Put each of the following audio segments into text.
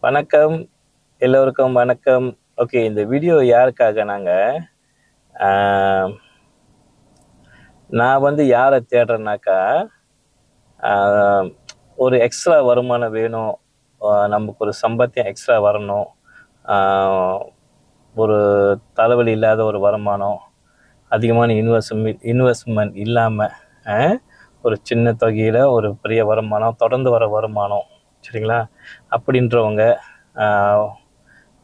வணக்கம். எல்லோருக்கும் வணக்கம். ஓகே, இந்த வீடியோ யாருக்காக நான் வந்து யாரை தேடுறேன்னாக்கா, ஒரு எக்ஸ்ட்ரா வருமானம் வேணும், நமக்கு ஒரு சம்பாத்தியம் எக்ஸ்ட்ரா வரணும், ஒரு தலைவலி இல்லாத ஒரு வருமானம், அதிகமான இன்வெஸ்ட்மெண்ட் இல்லாமல் ஒரு சின்ன தொகையில் ஒரு பெரிய வருமானம், தொடர்ந்து வர வருமானம், சரிங்களா? அப்படின்றவங்க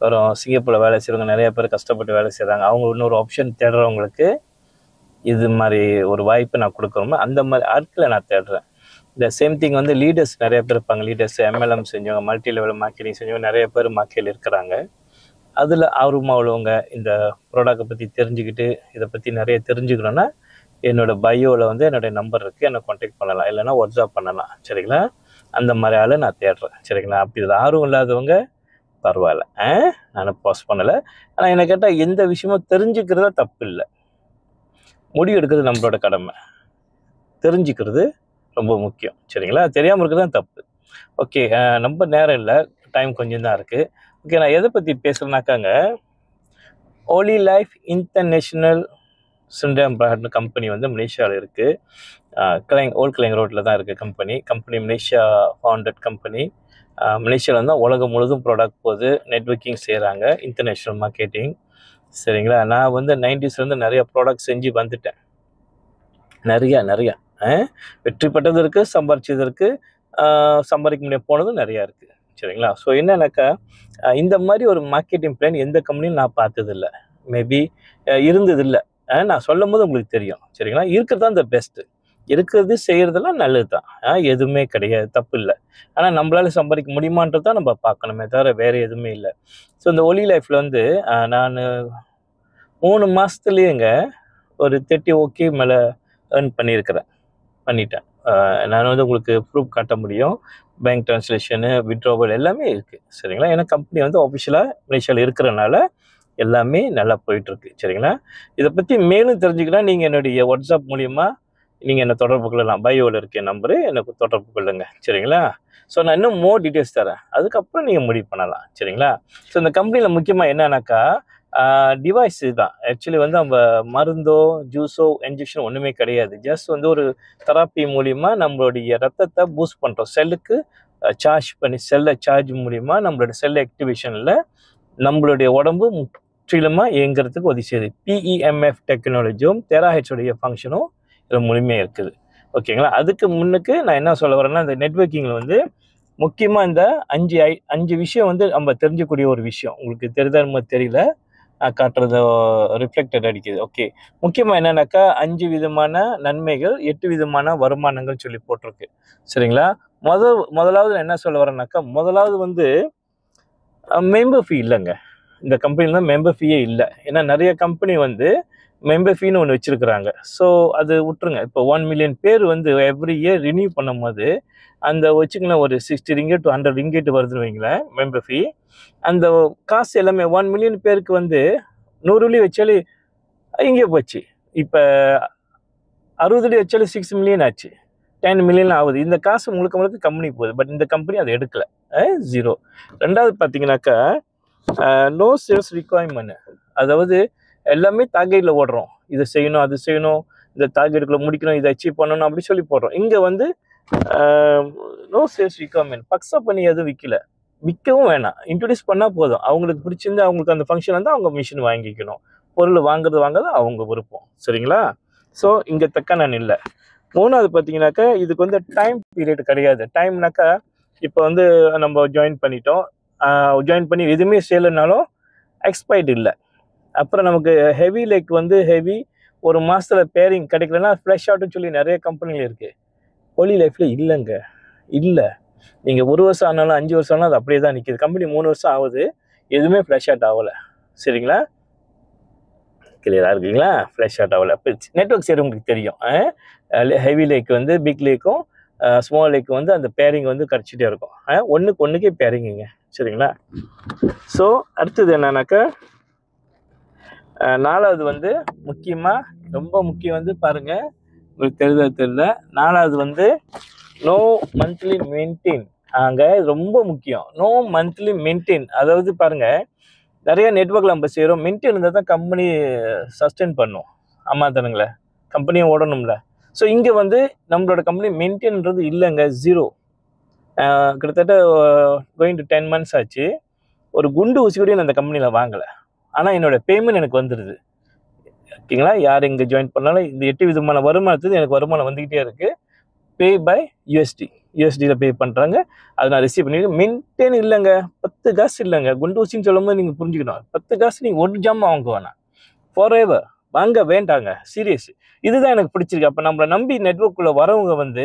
வரும். சிங்கப்பூரில் வேலை செய்கிறவங்க நிறைய பேர் கஷ்டப்பட்டு வேலை செய்கிறாங்க. அவங்க இன்னொரு ஆப்ஷன் தேடுறவங்களுக்கு இது மாதிரி ஒரு வாய்ப்பு நான் கொடுக்குறோமோ அந்த மாதிரி ஆட்களை நான் தேடுறேன். இந்த சேம் திங் வந்து லீடர்ஸ் நிறைய பேர் இருப்பாங்க. லீடர்ஸ் MLM செஞ்சவங்க, மல்டி லெவல் மார்க்கெட்டிங் செஞ்சவங்க நிறைய பேர் மார்க்கெட்டில் இருக்கிறாங்க. அதில் ஆர்வமாக உள்ளவங்க இந்த ப்ராடக்டை பற்றி தெரிஞ்சுக்கிட்டு இதை பற்றி நிறைய தெரிஞ்சுக்கணுன்னா என்னோடய பயோவில் வந்து என்னுடைய நம்பர் இருக்குது, என்னை கான்டாக்ட் பண்ணலாம், இல்லைன்னா வாட்ஸ்அப் பண்ணலாம், சரிங்களா? அந்த மாதிரி ஆளை நான் தேடுறேன், சரிங்களா? அப்படி இதில் ஆர்வம் இல்லாதவங்க பரவாயில்ல, நான் போஸ்ட் பண்ணலை. ஆனால் என்ன கேட்டால் எந்த விஷயமும் தெரிஞ்சுக்கிறதா தப்பு இல்லை. முடிவு எடுக்கிறது நம்மளோட கடமை, தெரிஞ்சுக்கிறது ரொம்ப முக்கியம், சரிங்களா? தெரியாமல் இருக்கிறது தான் தப்பு. ஓகே, ரொம்ப நேரம் இல்லை, டைம் கொஞ்சம் தான் இருக்குது. ஓகே, நான் எதை பற்றி பேசுகிறேன்னாக்காங்க, Oli life international syndrome brand company வந்து மலேசியாவில் இருக்குது. ஓல்ட் கிளைங் ரோட்டில் தான் இருக்குது கம்பெனி மலேசியா ஃபவுண்டட் கம்பெனி. மலேசியாவில் வந்து உலகம் முழுதும் ப்ராடக்ட் போகுது, நெட்வொர்க்கிங் செய்கிறாங்க, இன்டர்நேஷ்னல் மார்க்கெட்டிங், சரிங்களா? நான் வந்து 90ஸ்லேருந்து நிறைய ப்ராடக்ட் செஞ்சு வந்துட்டேன். நிறையா வெற்றி பெற்றது இருக்குது, சம்பாரிச்சது இருக்குது, சம்பாதிக்க முடிய போனதும் நிறையா இருக்குது, சரிங்களா? ஸோ என்னன்னாக்கா, இந்த மாதிரி ஒரு மார்க்கெட்டிங் பிளான் எந்த கம்பெனியும் நான் பார்த்ததில்லை, மேபி இருந்ததில்லை. நான் சொல்லும் போது உங்களுக்கு தெரியும், சரிங்களா? இருக்கிறது தான் இந்த பெஸ்ட்டு, இருக்கிறது செய்கிறதெல்லாம் நல்லது தான், எதுவுமே கிடையாது, தப்பு இல்லை. ஆனால் நம்மளால சம்பாதிக்க முடியுமான்றது தான் நம்ம பார்க்கணுமே தவிர வேறு எதுவுமே இல்லை. ஸோ இந்த ஒலி லைஃப்பில் வந்து நான் 3 மாதத்துலேயேங்க ஒரு 30 மேலே ஏர்ன் பண்ணிட்டேன். நான் வந்து உங்களுக்கு ப்ரூஃப் காட்ட முடியும். பேங்க் ட்ரான்ஸ்லேஷனு, விட்ராவல் எல்லாமே இருக்குது, சரிங்களா? ஏன்னா கம்பெனி வந்து ஆஃபிஷியலாக மலேசியாவில் இருக்கிறனால எல்லாமே நல்லா போயிட்டுருக்கு, சரிங்களா? இதை பற்றி மேலும் தெரிஞ்சுக்கிட்டால் நீங்கள் என்னுடைய வாட்ஸ்அப் மூலிமா நீங்கள் என்னை தொடர்பு கொள்ளலாம். பயோவில் இருக்க நம்பரு, எனக்கு தொடர்பு கொள்ளுங்க, சரிங்களா? ஸோ நான் இன்னும் மோர் டீட்டெயில்ஸ் தரேன், அதுக்கப்புறம் நீங்கள் முடிவு பண்ணலாம், சரிங்களா? ஸோ இந்த கம்பெனியில் முக்கியமாக என்னன்னாக்கா, டிவைஸ் தான் ஆக்சுவலி வந்து நம்ம மருந்தோ ஜூஸோ இன்ஜெக்ஷன் ஒன்றுமே கிடையாது. ஜஸ்ட் வந்து ஒரு தெராப்பி மூலிமா நம்மளுடைய ரத்தத்தை பூஸ்ட் பண்ணுறோம், செல்லுக்கு செல்லை சார்ஜ் மூலிமா நம்மளோட செல் ஆக்டிவேஷனில் நம்மளுடைய உடம்பு முற்றிலுமாக இயங்கிறதுக்கு உதவி செய்யுது. PEMF டெக்னாலஜியும் டெராஹெட்ஸோடைய ஃபங்க்ஷனும் இதில் முழுமையாக இருக்குது, ஓகேங்களா? அதுக்கு முன்னுக்கு நான் என்ன சொல்ல வரேன்னா, இந்த நெட்வொர்க்கிங்கில் வந்து முக்கியமாக இந்த 5 விஷயம் வந்து நம்ம தெரிஞ்சக்கூடிய ஒரு விஷயம். உங்களுக்கு தெரியுதா தெரியல, காட்டுறது ரிஃப்ளெக்டட் அடிக்குது. ஓகே, முக்கியமாக என்னன்னாக்கா 5 விதமான நன்மைகள், 8 விதமான வருமானங்கள் சொல்லி போட்டிருக்கு, சரிங்களா? முதலாவது என்ன சொல்ல வரேன்னாக்கா, முதலாவது வந்து மெம்பர் ஃபீ இல்லைங்க. இந்த கம்பெனியில் தான் மெம்பர் ஃபீயே இல்லை. ஏன்னா நிறைய கம்பெனி வந்து மெம்பர் ஃபீன்னு ஒன்று வச்சுருக்குறாங்க. ஸோ அது விட்டுருங்க. இப்போ 1 மில்லியன் பேர் வந்து எவ்ரி இயர் ரினியூ பண்ணும் போது அந்த வச்சுக்கலாம் ஒரு 60 ரிங்கெட் to 100 ரிங்கெட் வருதுன்னு வைங்களேன் மெம்பர் ஃபீ. அந்த காசு எல்லாமே 1 மில்லியன் பேருக்கு வந்து 100 வெள்ளி வச்சாலே இங்கே போச்சு. இப்போ 60 வெள்ளி வச்சாலே 6 மில்லியன் ஆச்சு, 10 மில்லியன் ஆகுது. இந்த காசு முழுக்க கம்பெனி போகுது. பட் இந்த கம்பெனி அதை எடுக்கலை, 0. ரெண்டாவது பார்த்தீங்கன்னாக்கா, நோ சேல்ஸ் ரிக்வயர்மெண்ட். அதாவது எல்லாமே டார்கெட்டில் ஓடுறோம், இதை செய்யணும், அது செய்யணும், இந்த டார்கெட்டுக்குள்ளே முடிக்கணும், இதை அச்சீவ் பண்ணணும் அப்படி சொல்லி போடுறோம். இங்கே வந்து நோ சேல்ஸ் ரிக்வயர்மெண்ட். பக்ஸா பண்ணி எதுவும் விற்கவும் வேணாம், இன்ட்ரடியூஸ் பண்ணால் போதும். அவங்களுக்கு பிடிச்சிருந்து அவங்களுக்கு அந்த ஃபங்க்ஷன் வந்து அவங்க மிஷின் வாங்கிக்கணும், பொருள் வாங்குறது அவங்க விருப்பம், சரிங்களா? ஸோ இங்கே நான் இல்லை. மூணாவது பார்த்தீங்கன்னாக்கா, இதுக்கு வந்து டைம் பீரியட் கிடையாது. டைம்னாக்கா இப்போ வந்து நம்ம ஜாயின் பண்ணி எதுவுமே செய்யலைனாலும் எக்ஸ்பைர்ட் இல்லை. அப்புறம் நமக்கு ஹெவி லைக் வந்து ஒரு மாதத்தில் பேரிங் கிடைக்கலன்னா ஃப்ளஷ் அவுட்னு சொல்லி நிறைய கம்பெனிகள் இருக்குது. ஒலி லைஃப்பில் இல்லைங்க, இல்லை. நீங்கள் 1 வருஷம் ஆனாலும் 5 வருஷம் ஆனாலும் அது அப்படியே தான் நிற்கிது. கம்பெனி 3 வருஷம் ஆகுது, எதுவுமே ஃப்ளஷ் அவுட் ஆகலை, சரிங்களா? கிளியராக இருக்குங்களா? ஃப்ளஷ் அவுட் ஆகலை. இப்போ நெட்வொர்க் சைடு உங்களுக்கு தெரியும், ஹெவி லேக் வந்து பிக் லேக்கும் ஸ்மால் லேக் வந்து அந்த பேரிங் வந்து கிடச்சிட்டே இருக்கும். ஒன்றுக்கே பேரிங்குங்க, சரிங்களா? ஸோ அடுத்தது என்னன்னாக்கா, 4வது வந்து ரொம்ப முக்கியம் வந்து பாருங்கள், உங்களுக்கு தெரியல. 4வது வந்து நோ மந்த்லி மெயின்டைன் அங்கே ரொம்ப முக்கியம். No monthly maintain. அதாவது பாருங்க, நிறைய நெட்ஒர்க்கில் நம்ம செய்கிறோம். மெயின்டைன் இருந்தால் தான் கம்பெனி சஸ்டெயின் பண்ணும். ஆமாம் தானுங்களே, கம்பெனியை ஓடணும்ல. ஸோ இங்கே வந்து நம்மளோட கம்பெனி மெயின்டைன்றது இல்லைங்க, ஜீரோ. கிட்டத்தட்ட கோயிங் டு 10 months ஆச்சு. ஒரு குண்டு ஊசி கூட நான் அந்த கம்பெனியில் வாங்கலை. ஆனால் என்னோட பேமெண்ட் எனக்கு வந்துடுது. ஓகேங்களா, யார் இங்கே ஜாயின் பண்ணாலும் இந்த 8 விதமான வருமானத்துக்கு எனக்கு வருமானம் வந்துக்கிட்டே இருக்குது. பே பை யூஎஸ்டியில் பே பண்ணுறாங்க. அதை நான் ரிசீவ் பண்ணிட்டு மெயின்டைன் இல்லைங்க, 10 காசு இல்லைங்க. குண்டு ஊசின்னு சொல்லும் போது நீங்கள் புரிஞ்சுக்கணும், 10 காசு நீங்கள் ஒரு ஜாமான் வாங்க வேணாம், ஃபார் எவர் வாங்க வேண்டாங்க, சீரியஸ். இதுதான் எனக்கு பிடிச்சிருக்கு. அப்போ நம்மளை நம்பி நெட்ஒர்க்குள்ளே வரவங்க வந்து